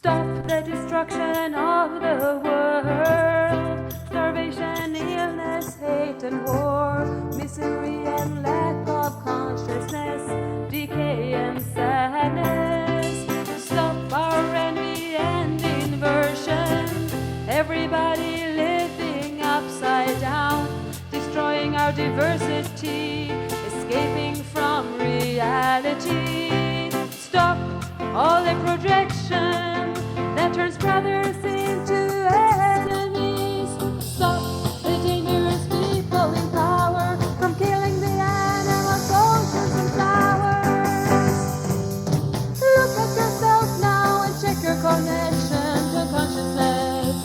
Stop the destruction of the world. Starvation, illness, hate and war. Misery and lack of consciousness. Decay and sadness. Stop our envy and inversion. Everybody living upside down. Destroying our diversity. Escaping from reality. Stop all the projection that turns brothers into enemies. Stop the dangerous people in power from killing the animals, oceans and flowers. Look at yourself now and check your connection to consciousness.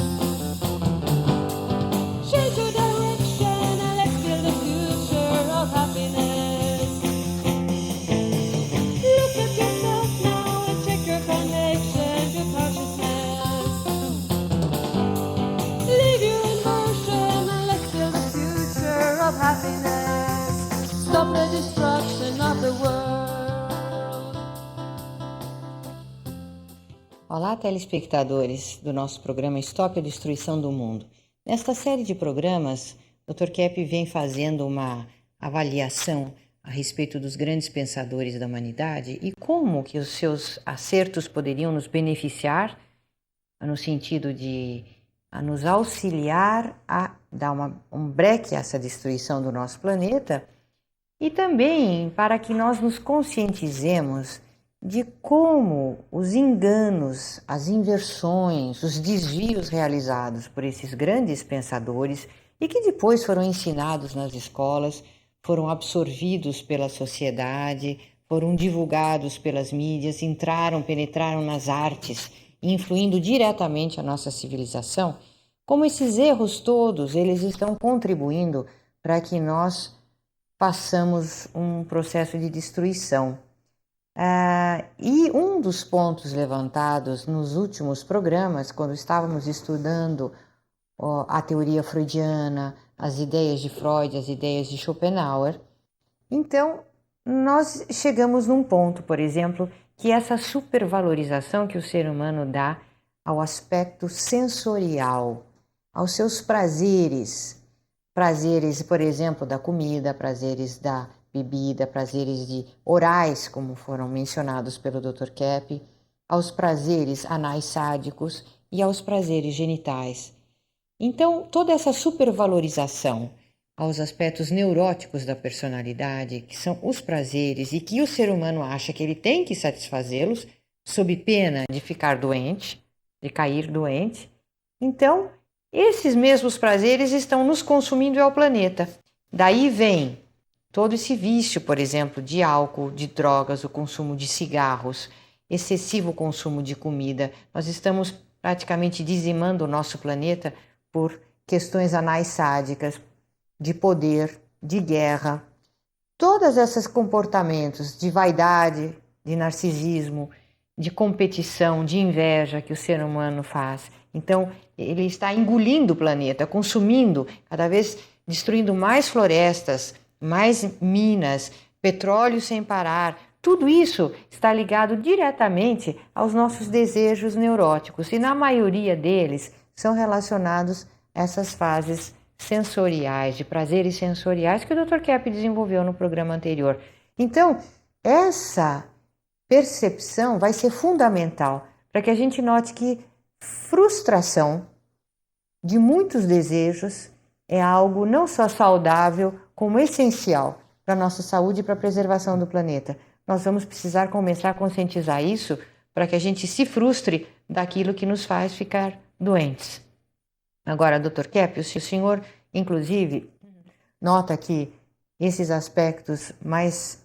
Change your direction and let's build a future of happiness. Look at yourself now and check your connection to consciousness. Leave your inversion and let's build a future of happiness. Stop the destruction of the world. Olá, telespectadores do nosso programa Stop a Destruição do Mundo. Nesta série de programas, Dr. Kepp vem fazendo uma avaliação a respeito dos grandes pensadores da humanidade e como que os seus acertos poderiam nos beneficiar no sentido de nos auxiliar a dar um breque a essa destruição do nosso planeta e também para que nós nos conscientizemos de como os enganos, as inversões, os desvios realizados por esses grandes pensadores e que depois foram ensinados nas escolas, foram absorvidos pela sociedade, foram divulgados pelas mídias, penetraram nas artes, influindo diretamente a nossa civilização, como esses erros todos, eles estão contribuindo para que nós passamos um processo de destruição. E um dos pontos levantados nos últimos programas, quando estávamos estudando a teoria freudiana, as ideias de Freud, as ideias de Schopenhauer, então nós chegamos num ponto, por exemplo, que essa supervalorização que o ser humano dá ao aspecto sensorial, aos seus prazeres, por exemplo, da comida, prazeres da bebida, prazeres orais, como foram mencionados pelo Dr. Kepp, aos prazeres anais sádicos e aos prazeres genitais. Então, toda essa supervalorização aos aspectos neuróticos da personalidade, que são os prazeres e que o ser humano acha que ele tem que satisfazê-los, sob pena de ficar doente, de cair doente. Então, esses mesmos prazeres estão nos consumindo ao planeta. Daí vem todo esse vício, por exemplo, de álcool, de drogas, o consumo de cigarros, excessivo consumo de comida. Nós estamos praticamente dizimando o nosso planeta por questões anais sádicas, de poder, de guerra. Todos esses comportamentos de vaidade, de narcisismo, de competição, de inveja que o ser humano faz. Então, ele está engolindo o planeta, consumindo, cada vez destruindo mais florestas, mais minas, petróleo sem parar. Tudo isso está ligado diretamente aos nossos desejos neuróticos e na maioria deles são relacionados a essas fases sensoriais, de prazeres sensoriais que o Dr. Kepp desenvolveu no programa anterior. Então, essa percepção vai ser fundamental para que a gente note que frustração de muitos desejos é algo não só saudável, como essencial para a nossa saúde e para a preservação do planeta. Nós vamos precisar começar a conscientizar isso para que a gente se frustre daquilo que nos faz ficar doentes. Agora, Dr. Kepp, o senhor, inclusive, nota que esses aspectos mais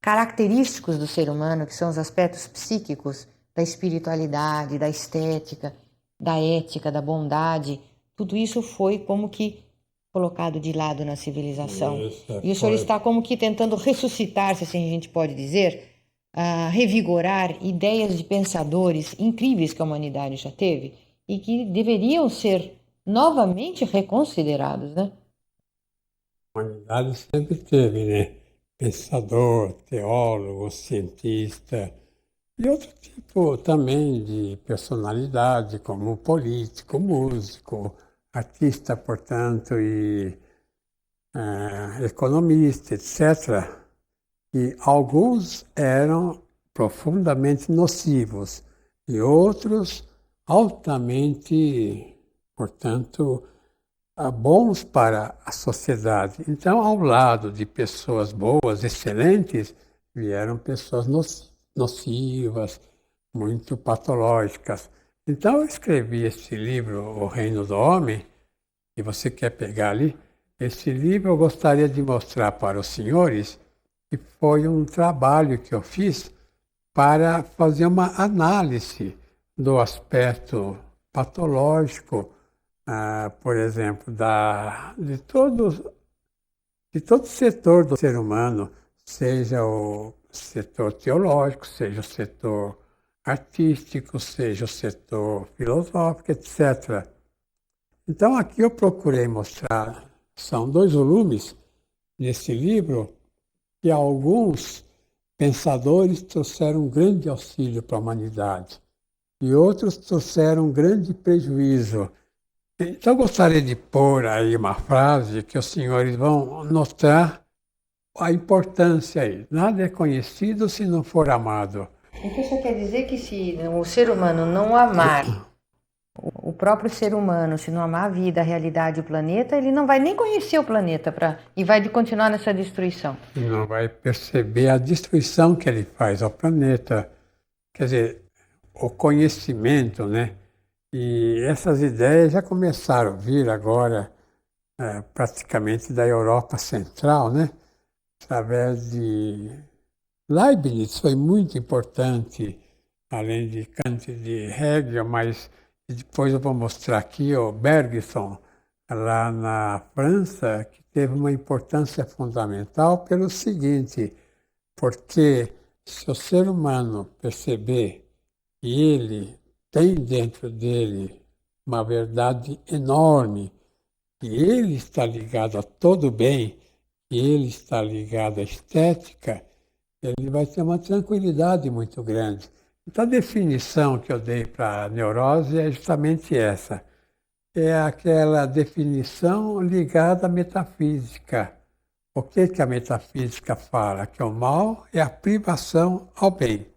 característicos do ser humano, que são os aspectos psíquicos, da espiritualidade, da estética, da ética, da bondade, tudo isso foi como que colocado de lado na civilização. E o senhor está como que tentando ressuscitar, se assim a gente pode dizer, revigorar ideias de pensadores incríveis que a humanidade já teve e que deveriam ser novamente reconsiderados, né? A humanidade sempre teve, né? Pensador, teólogo, cientista, E outro tipo também de personalidade, como político, músico, artista, portanto, e economista, etc. E alguns eram profundamente nocivos e outros altamente, portanto, bons para a sociedade. Então, ao lado de pessoas boas, excelentes, vieram pessoas nocivas, muito patológicas. Então, eu escrevi esse livro, O Reino do Homem, e você quer pegar ali. Esse livro eu gostaria de mostrar para os senhores que foi um trabalho que eu fiz para fazer uma análise do aspecto patológico, por exemplo, de todo setor do ser humano, seja o setor teológico, seja o setor artístico, seja o setor filosófico, etc. Então, aqui eu procurei mostrar, são 2 volumes nesse livro, que alguns pensadores trouxeram um grande auxílio para a humanidade e outros trouxeram um grande prejuízo. Então, eu gostaria de pôr aí uma frase que os senhores vão notar a importância aí. Nada é conhecido se não for amado. Então isso quer dizer que se o ser humano não amar o próprio ser humano, se não amar a vida, a realidade, o planeta, ele não vai nem conhecer o planeta e vai continuar nessa destruição. E não vai perceber a destruição que ele faz ao planeta. Quer dizer, o conhecimento, né? E essas ideias já começaram a vir agora, praticamente da Europa Central, né? Através de Leibniz foi muito importante, além de Kant e de Hegel, mas depois eu vou mostrar aqui o Bergson, lá na França, que teve uma importância fundamental pelo seguinte, porque se o ser humano perceber que ele tem dentro dele uma verdade enorme, que ele está ligado a todo bem, que ele está ligado à estética, ele vai ter uma tranquilidade muito grande. Então, a definição que eu dei para a neurose é justamente essa. É aquela definição ligada à metafísica. O que a metafísica fala? Que o mal é a privação ao bem.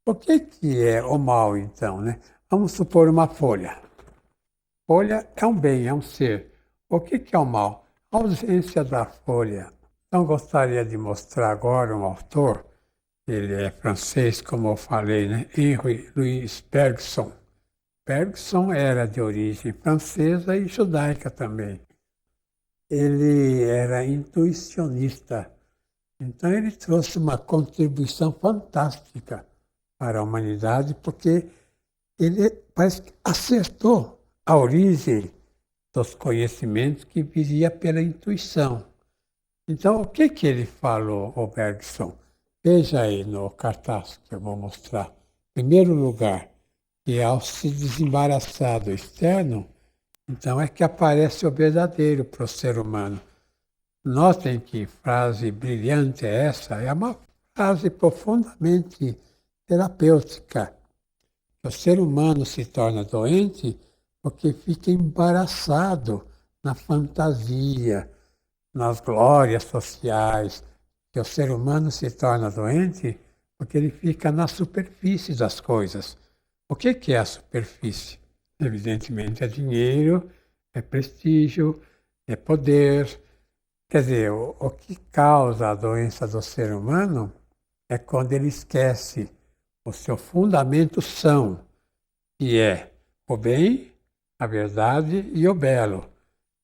O que é o mal, então, né? Vamos supor uma folha. Folha é um bem, é um ser. O que é o mal? A ausência da folha. Então, gostaria de mostrar agora um autor, ele é francês, como eu falei, né? Henri Louis Bergson. Bergson era de origem francesa e judaica também. Ele era intuicionista, então ele trouxe uma contribuição fantástica para a humanidade, porque ele parece que acertou a origem dos conhecimentos que viria pela intuição. Então, o que ele falou, o Bergson? Veja aí no cartaz que eu vou mostrar. Em primeiro lugar, que ao se desembaraçar do externo, então é que aparece o verdadeiro para o ser humano. Notem que frase brilhante é essa, é uma frase profundamente terapêutica. O ser humano se torna doente porque fica embaraçado na fantasia, nas glórias sociais, que o ser humano se torna doente porque ele fica na superfície das coisas. O que é a superfície? Evidentemente é dinheiro, é prestígio, é poder. Quer dizer, o que causa a doença do ser humano é quando ele esquece o seu fundamento são, que é o bem, a verdade e o belo.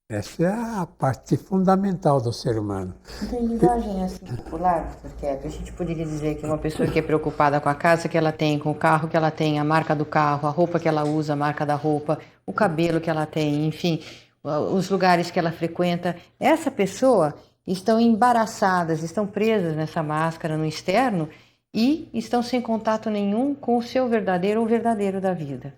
Essa é a parte fundamental do ser humano. Tem linguagem assim popular, porque a gente poderia dizer que uma pessoa que é preocupada com a casa que ela tem, com o carro que ela tem, a marca do carro, a roupa que ela usa, a marca da roupa, o cabelo que ela tem, enfim, os lugares que ela frequenta, essa pessoa estão embaraçadas, estão presas nessa máscara no externo e estão sem contato nenhum com o seu verdadeiro ou verdadeiro da vida.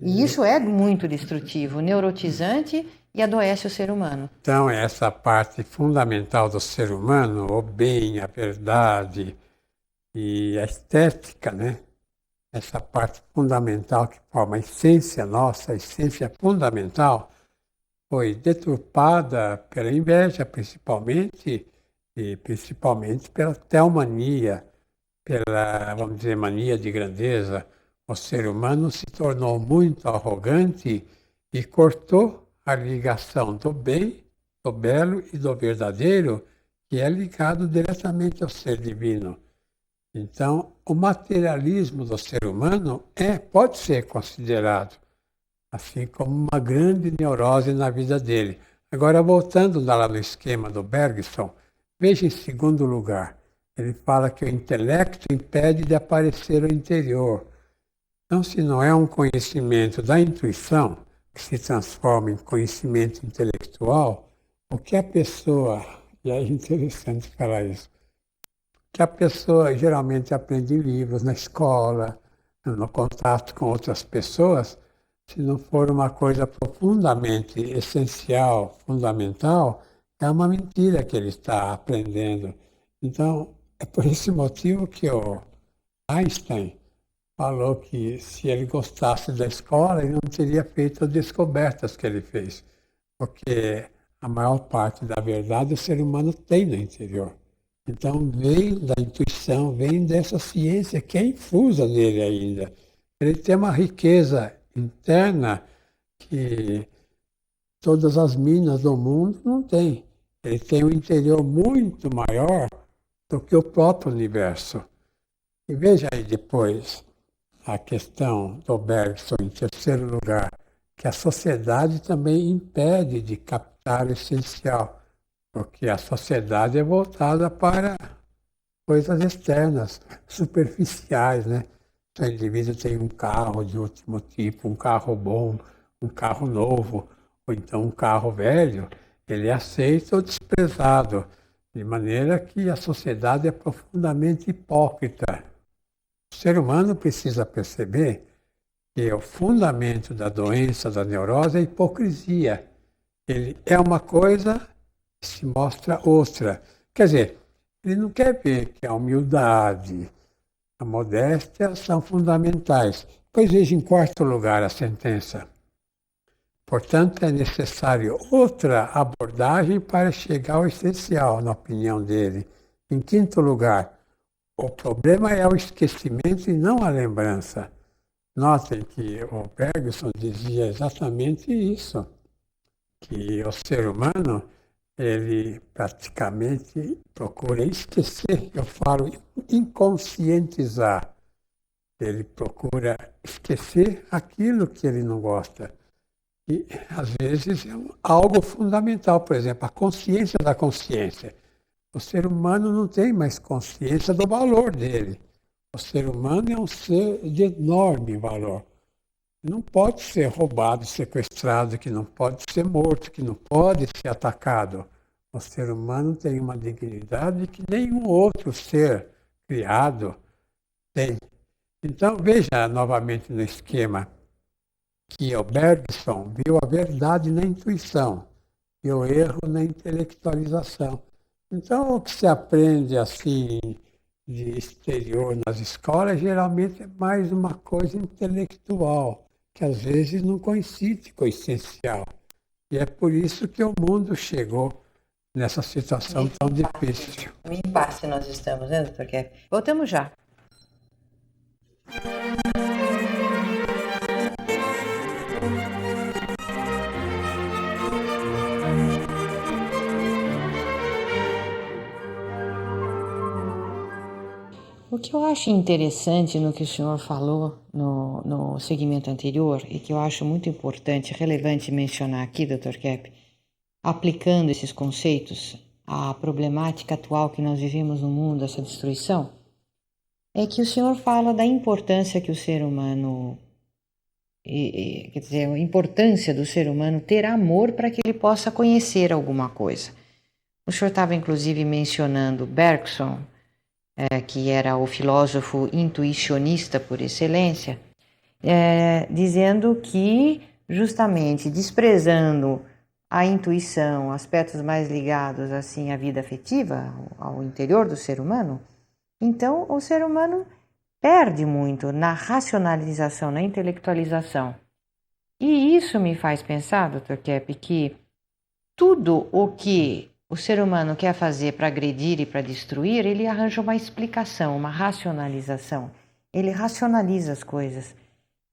E isso é muito destrutivo, neurotizante e adoece o ser humano. Então, essa parte fundamental do ser humano, o bem, a verdade e a estética, né? essa parte fundamental que forma a essência nossa, a essência fundamental, foi deturpada pela inveja, principalmente, e principalmente pela teomania, pela, vamos dizer, mania de grandeza. O ser humano se tornou muito arrogante e cortou a ligação do bem, do belo e do verdadeiro, que é ligado diretamente ao ser divino. Então, o materialismo do ser humano pode ser considerado assim como uma grande neurose na vida dele. Agora, voltando lá no esquema do Bergson, veja em segundo lugar, ele fala que o intelecto impede de aparecer o interior. Então, se não é um conhecimento da intuição, que se transforma em conhecimento intelectual, o que a pessoa, e é interessante falar isso, que a pessoa geralmente aprende em livros, na escola, no contato com outras pessoas, se não for uma coisa profundamente essencial, fundamental, é uma mentira que ele está aprendendo. Então, é por esse motivo que o Einstein falou que se ele gostasse da escola, ele não teria feito as descobertas que ele fez, porque a maior parte da verdade o ser humano tem no interior. Então, vem da intuição, vem dessa ciência que é infusa nele ainda. Ele tem uma riqueza interna que todas as minas do mundo não têm. Ele tem um interior muito maior do que o próprio universo. E veja aí depois a questão do Bergson, em terceiro lugar, que a sociedade também impede de captar o essencial, porque a sociedade é voltada para coisas externas, superficiais, né? O indivíduo tem um carro de último tipo, um carro bom, um carro novo, ou então um carro velho, ele é aceito ou desprezado, de maneira que a sociedade é profundamente hipócrita. O ser humano precisa perceber que o fundamento da doença, da neurose, é a hipocrisia. Ele é uma coisa e se mostra outra. Quer dizer, ele não quer ver que a humildade, a modéstia são fundamentais. Pois veja em quarto lugar a sentença. Portanto, é necessário outra abordagem para chegar ao essencial, na opinião dele. Em quinto lugar, o problema é o esquecimento e não a lembrança. Notem que o Bergson dizia exatamente isso, que o ser humano, ele praticamente procura esquecer, eu falo inconscientizar. Ele procura esquecer aquilo que ele não gosta. E, às vezes, é algo fundamental, por exemplo, a consciência da consciência. O ser humano não tem mais consciência do valor dele. O ser humano é um ser de enorme valor. Não pode ser roubado, sequestrado, que não pode ser morto, que não pode ser atacado. O ser humano tem uma dignidade que nenhum outro ser criado tem. Então, veja novamente no esquema que o Bergson viu a verdade na intuição e o erro na intelectualização. Então, o que se aprende assim de exterior nas escolas geralmente é mais uma coisa intelectual, que às vezes não coincide com o essencial. E é por isso que o mundo chegou nessa situação tão difícil. Um impasse nós estamos, né, doutor Kepp? Voltamos já. O que eu acho interessante no que o senhor falou no segmento anterior, e que eu acho muito importante, relevante mencionar aqui, Dr. Kepp, aplicando esses conceitos à problemática atual que nós vivemos no mundo, essa destruição, é que o senhor fala da importância que o ser humano, quer dizer, a importância do ser humano ter amor para que ele possa conhecer alguma coisa. O senhor estava inclusive mencionando Bergson, que era o filósofo intuicionista por excelência, dizendo que justamente desprezando a intuição, aspectos mais ligados assim à vida afetiva, ao interior do ser humano, então o ser humano perde muito na racionalização, na intelectualização. E isso me faz pensar, Dr. Kepp, que tudo o que o ser humano quer fazer para agredir e para destruir, ele arranja uma explicação, uma racionalização. Ele racionaliza as coisas.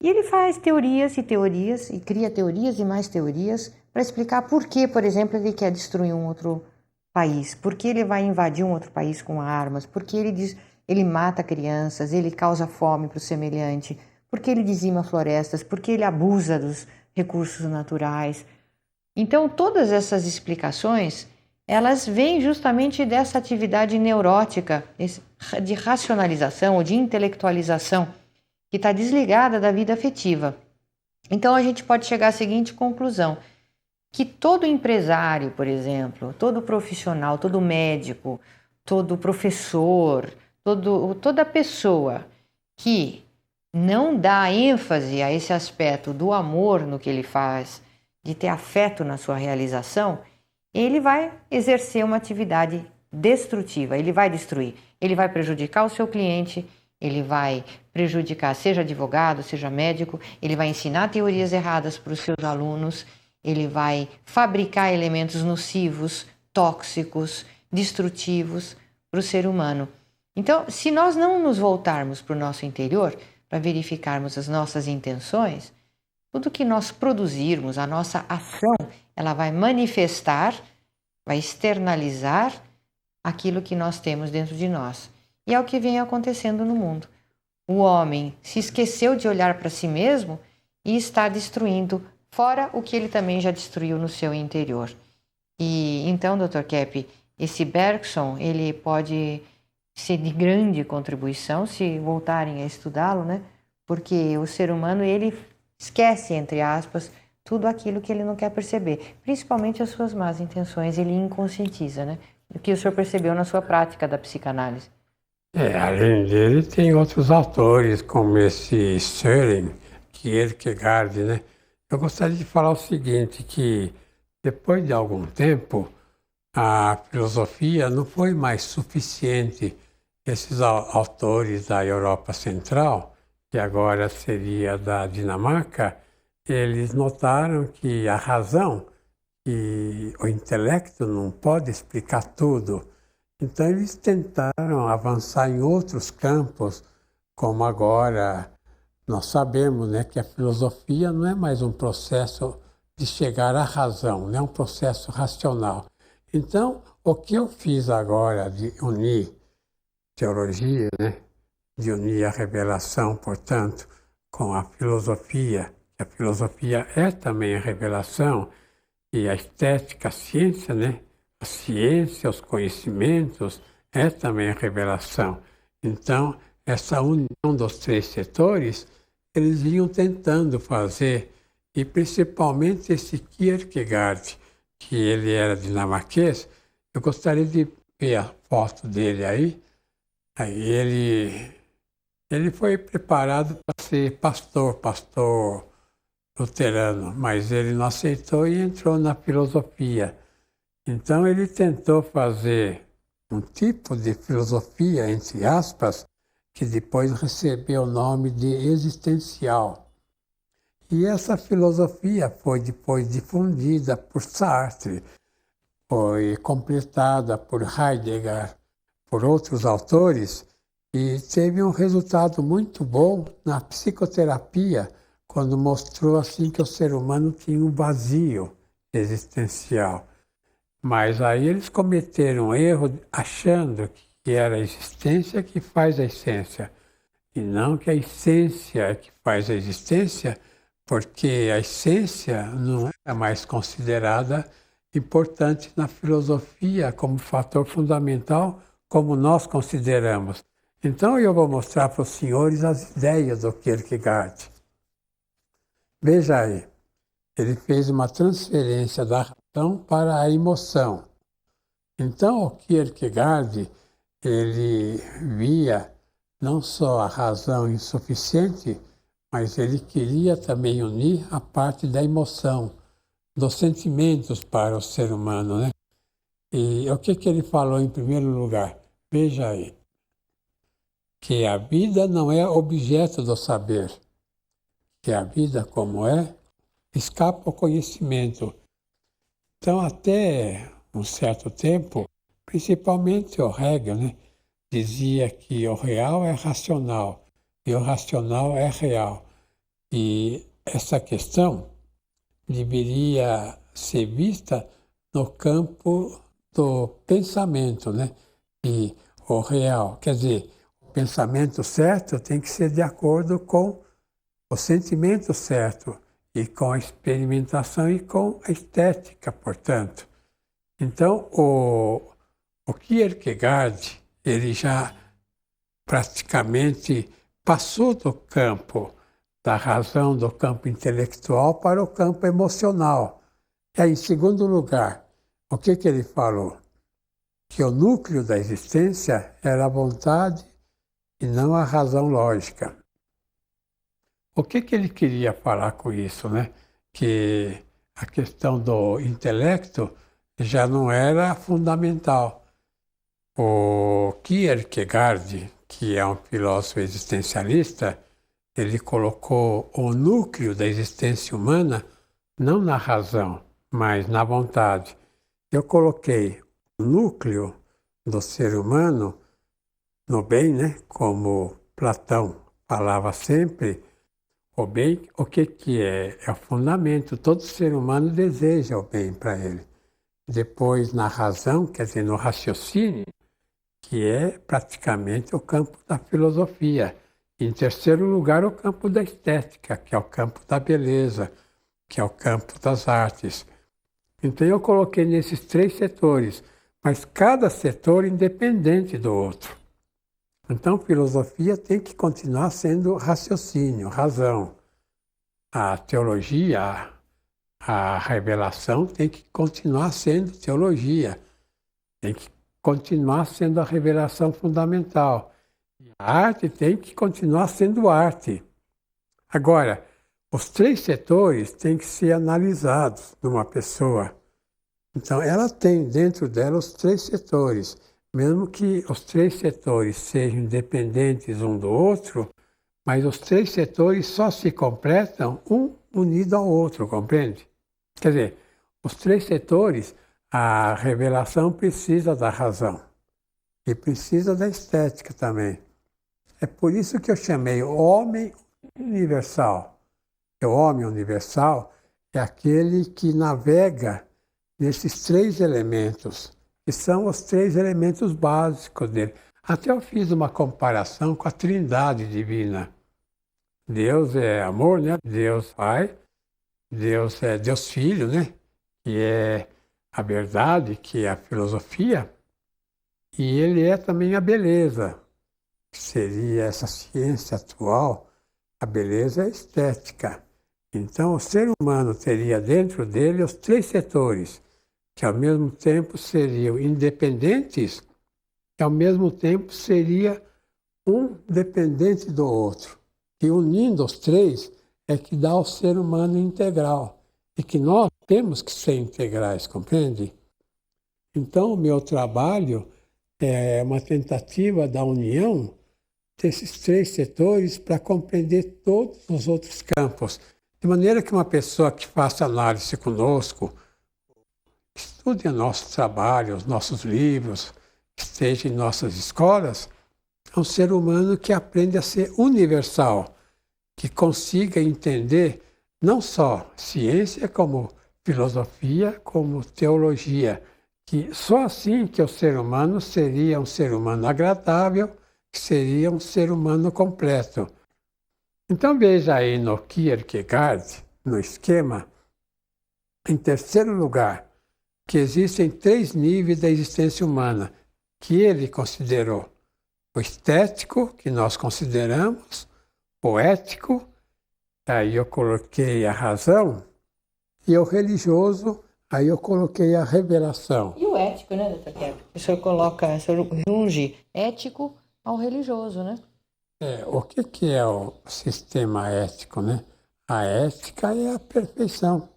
E ele faz teorias e teorias, e cria teorias e mais teorias para explicar por que, por exemplo, ele quer destruir um outro país, por que ele vai invadir um outro país com armas, por que ele mata crianças, ele causa fome para o semelhante, por que ele dizima florestas, por que ele abusa dos recursos naturais. Então, todas essas explicações, elas vêm justamente dessa atividade neurótica, de racionalização ou de intelectualização, que está desligada da vida afetiva. Então, a gente pode chegar à seguinte conclusão, que todo empresário, por exemplo, todo profissional, todo médico, todo professor, toda pessoa que não dá ênfase a esse aspecto do amor no que ele faz, de ter afeto na sua realização, ele vai exercer uma atividade destrutiva, ele vai destruir, ele vai prejudicar o seu cliente, ele vai prejudicar, seja advogado, seja médico, ele vai ensinar teorias erradas para os seus alunos, ele vai fabricar elementos nocivos, tóxicos, destrutivos para o ser humano. Então, se nós não nos voltarmos para o nosso interior, para verificarmos as nossas intenções, tudo que nós produzirmos, a nossa ação, ela vai manifestar, vai externalizar aquilo que nós temos dentro de nós. E é o que vem acontecendo no mundo. O homem se esqueceu de olhar para si mesmo e está destruindo, fora o que ele também já destruiu no seu interior. E então, Dr. Kepp, esse Bergson, ele pode ser de grande contribuição se voltarem a estudá-lo, né? Porque o ser humano, ele esquece, entre aspas, tudo aquilo que ele não quer perceber, principalmente as suas más intenções, ele inconscientiza, né? O que o senhor percebeu na sua prática da psicanálise. Além dele, tem outros autores, como esse Sören, Kierkegaard, né? Eu gostaria de falar o seguinte, que depois de algum tempo, a filosofia não foi mais suficiente. Esses autores da Europa Central, que agora seria da Dinamarca, eles notaram que a razão e o intelecto não pode explicar tudo. Então eles tentaram avançar em outros campos, como agora nós sabemos, né, que a filosofia não é mais um processo de chegar à razão, não é um processo racional. Então, o que eu fiz agora de unir teologia, né, de unir a revelação, portanto, com a filosofia, que a filosofia é também a revelação, e a estética, a ciência, né, a ciência, os conhecimentos, é também a revelação. Então, essa união dos três setores, eles vinham tentando fazer, e principalmente esse Kierkegaard, que ele era dinamarquês, eu gostaria de ver a foto dele aí. Aí ele foi preparado para ser pastor luterano, mas ele não aceitou e entrou na filosofia. Então ele tentou fazer um tipo de filosofia, entre aspas, que depois recebeu o nome de existencial. E essa filosofia foi depois difundida por Sartre, foi completada por Heidegger, por outros autores, e teve um resultado muito bom na psicoterapia, quando mostrou assim que o ser humano tinha um vazio existencial. Mas aí eles cometeram um erro achando que era a existência que faz a essência, e não que a essência é que faz a existência, porque a essência não é mais considerada importante na filosofia como fator fundamental, como nós consideramos. Então eu vou mostrar para os senhores as ideias do Kierkegaard. Veja aí, ele fez uma transferência da razão para a emoção. Então o Kierkegaard, ele via não só a razão insuficiente, mas ele queria também unir a parte da emoção, dos sentimentos para o ser humano, né? E o que ele falou em primeiro lugar? Veja aí. que a vida não é objeto do saber, que a vida como é, escapa ao conhecimento. Então, até um certo tempo, principalmente o Hegel, né, dizia que o real é racional e o racional é real. E essa questão deveria ser vista no campo do pensamento, né? E o real, quer dizer, o pensamento certo tem que ser de acordo com o sentimento certo e com a experimentação e com a estética, portanto. Então, o Kierkegaard, ele já praticamente passou do campo da razão, do campo intelectual, para o campo emocional. E aí, em segundo lugar, o que ele falou? Que o núcleo da existência era a vontade e não a razão lógica. O que ele queria falar com isso, né? Que a questão do intelecto já não era fundamental. O Kierkegaard, que é um filósofo existencialista, ele colocou o núcleo da existência humana não na razão, mas na vontade. Eu coloquei o núcleo do ser humano no bem, né? Como Platão falava sempre, o bem, o que é? É o fundamento. Todo ser humano deseja o bem para ele. Depois, na razão, quer dizer, no raciocínio, que é praticamente o campo da filosofia. Em terceiro lugar, o campo da estética, que é o campo da beleza, que é o campo das artes. Então, eu coloquei nesses três setores, mas cada setor independente do outro. Então, filosofia tem que continuar sendo raciocínio, razão. A teologia, a revelação tem que continuar sendo teologia. Tem que continuar sendo a revelação fundamental. A arte tem que continuar sendo arte. Agora, os três setores têm que ser analisados numa pessoa. Então, ela tem dentro dela os três setores. Mesmo que os três setores sejam independentes um do outro, mas os três setores só se completam um unido ao outro, compreende? Quer dizer, os três setores, a revelação precisa da razão e precisa da estética também. É por isso que eu chamei o homem universal. O homem universal é aquele que navega nesses três elementos, que são os três elementos básicos dele. Até eu fiz uma comparação com a Trindade divina. Deus é amor, né? Deus Pai, Deus é Deus Filho, né? Que é a verdade, que é a filosofia, e ele é também a beleza, que seria essa ciência atual. A beleza é estética. Então, o ser humano teria dentro dele os três setores, que ao mesmo tempo seriam independentes e ao mesmo tempo seria um dependente do outro. E unindo os três é que dá o ser humano integral. E que nós temos que ser integrais, compreende? Então, o meu trabalho é uma tentativa da união desses três setores para compreender todos os outros campos. De maneira que uma pessoa que faça análise conosco, estude o nosso trabalho, os nossos livros, esteja em nossas escolas, é um ser humano que aprende a ser universal, que consiga entender não só ciência, como filosofia, como teologia, que só assim que o ser humano seria um ser humano agradável, que seria um ser humano completo. Então veja aí no Kierkegaard, no esquema, em terceiro lugar, que existem três níveis da existência humana, que ele considerou: o estético, que nós consideramos, o ético, aí eu coloquei a razão, e o religioso, aí eu coloquei a revelação. E o ético, né, doutor Kepler? O senhor coloca, o senhor junge ético ao religioso, né? O que é o sistema ético, né? A ética é a perfeição.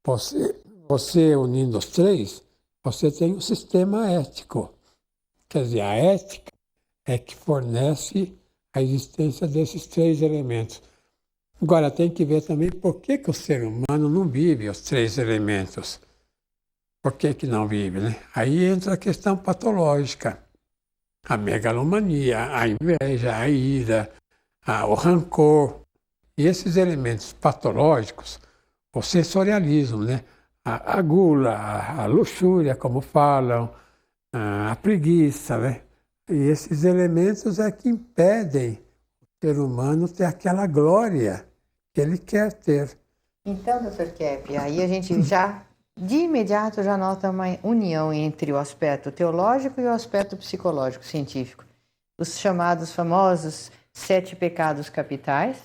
Você unindo os três, você tem um sistema ético. Quer dizer, a ética é que fornece a existência desses três elementos. Agora, tem que ver também por que o ser humano não vive os três elementos. Por que não vive, né? Aí entra a questão patológica. A megalomania, a inveja, a ira, o rancor. E esses elementos patológicos, o sensorialismo, né? A gula, a luxúria, como falam, a preguiça, né? E esses elementos é que impedem o ser humano ter aquela glória que ele quer ter. Então, Dr. Kepp, aí a gente já, de imediato, já nota uma união entre o aspecto teológico e o aspecto psicológico, científico. Os chamados famosos 7 pecados capitais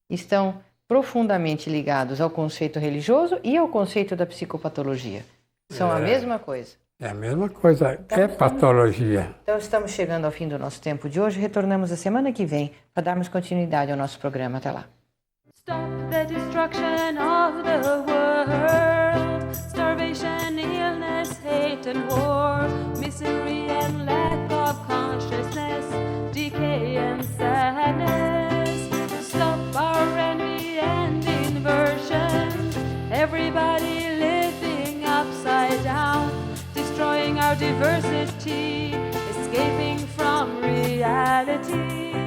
estão profundamente ligados ao conceito religioso e ao conceito da psicopatologia. São a mesma coisa. É a mesma coisa, é patologia. Então, estamos chegando ao fim do nosso tempo de hoje. Retornamos a semana que vem para darmos continuidade ao nosso programa. Até lá. Stop the destruction of the world. Starvation, illness, hate and war. Misery and lack of consciousness. Decay and sadness. Stop our envy and inversion. Everybody living upside down. Destroying our diversity. Escaping from reality.